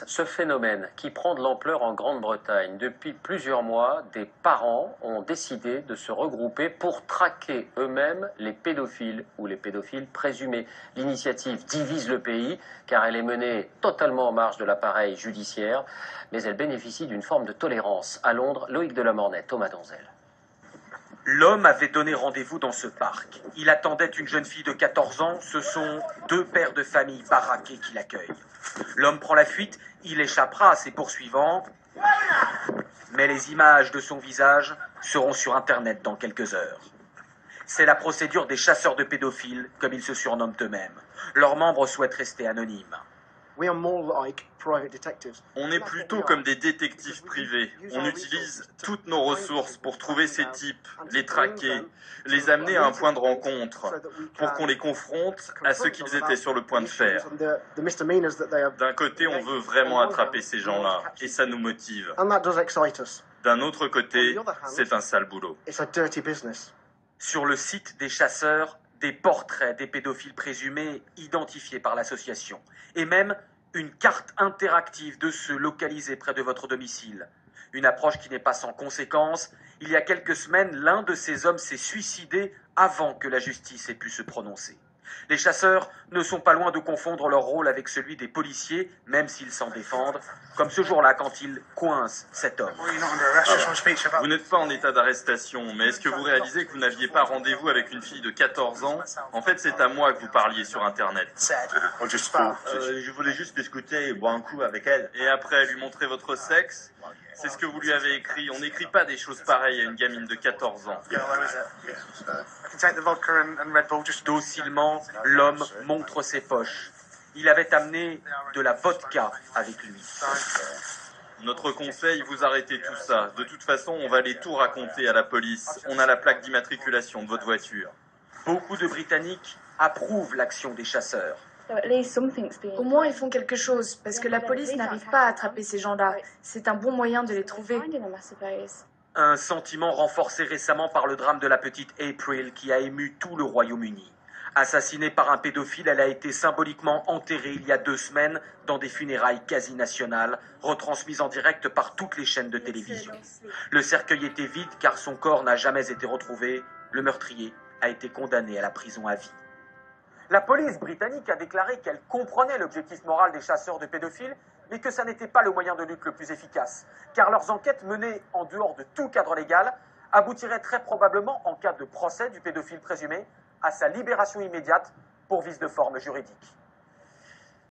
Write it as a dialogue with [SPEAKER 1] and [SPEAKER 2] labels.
[SPEAKER 1] Ce phénomène qui prend de l'ampleur en Grande-Bretagne, depuis plusieurs mois, des parents ont décidé de se regrouper pour traquer eux-mêmes les pédophiles ou les pédophiles présumés. L'initiative divise le pays car elle est menée totalement en marge de l'appareil judiciaire, mais elle bénéficie d'une forme de tolérance. À Londres, Loïc Delamornay, Thomas Donzel.
[SPEAKER 2] L'homme avait donné rendez-vous dans ce parc. Il attendait une jeune fille de 14 ans. Ce sont deux pères de famille baraqués qui l'accueillent. L'homme prend la fuite. Il échappera à ses poursuivants. Mais les images de son visage seront sur Internet dans quelques heures. C'est la procédure des chasseurs de pédophiles, comme ils se surnomment eux-mêmes. Leurs membres souhaitent rester anonymes.
[SPEAKER 3] On est plutôt comme des détectives privés. On utilise toutes nos ressources pour trouver ces types, les traquer, les amener à un point de rencontre, pour qu'on les confronte à ce qu'ils étaient sur le point de faire. D'un côté, on veut vraiment attraper ces gens-là, et ça nous motive. D'un autre côté, c'est un sale boulot.
[SPEAKER 2] Sur le site des chasseurs, des portraits des pédophiles présumés identifiés par l'association, et même une carte interactive de ceux localisés près de votre domicile. Une approche qui n'est pas sans conséquences. Il y a quelques semaines, l'un de ces hommes s'est suicidé avant que la justice ait pu se prononcer. Les chasseurs ne sont pas loin de confondre leur rôle avec celui des policiers, même s'ils s'en défendent, comme ce jour-là quand ils coincent cet homme.
[SPEAKER 3] Vous n'êtes pas en état d'arrestation, mais est-ce que vous réalisez que vous n'aviez pas rendez-vous avec une fille de 14 ans? En fait, c'est à moi que vous parliez sur Internet.
[SPEAKER 4] Je voulais juste discuter et boire un coup avec elle.
[SPEAKER 3] Et après, lui montrer votre sexe? C'est ce que vous lui avez écrit. On n'écrit pas des choses pareilles à une gamine de 14 ans.
[SPEAKER 2] Docilement, l'homme montre ses poches. Il avait amené de la vodka avec lui.
[SPEAKER 3] Notre conseil, vous arrêtez tout ça. De toute façon, on va aller tout raconter à la police. On a la plaque d'immatriculation de votre voiture.
[SPEAKER 2] Beaucoup de Britanniques approuvent l'action des chasseurs.
[SPEAKER 5] Au moins, ils font quelque chose, parce que la police n'arrive pas à attraper ces gens-là. C'est un bon moyen de les trouver.
[SPEAKER 2] Un sentiment renforcé récemment par le drame de la petite April qui a ému tout le Royaume-Uni. Assassinée par un pédophile, elle a été symboliquement enterrée il y a 2 semaines dans des funérailles quasi nationales, retransmises en direct par toutes les chaînes de télévision. Le cercueil était vide car son corps n'a jamais été retrouvé. Le meurtrier a été condamné à la prison à vie. La police britannique a déclaré qu'elle comprenait l'objectif moral des chasseurs de pédophiles, mais que ça n'était pas le moyen de lutte le plus efficace, car leurs enquêtes menées en dehors de tout cadre légal aboutiraient très probablement, en cas de procès du pédophile présumé, à sa libération immédiate pour vice de forme juridique.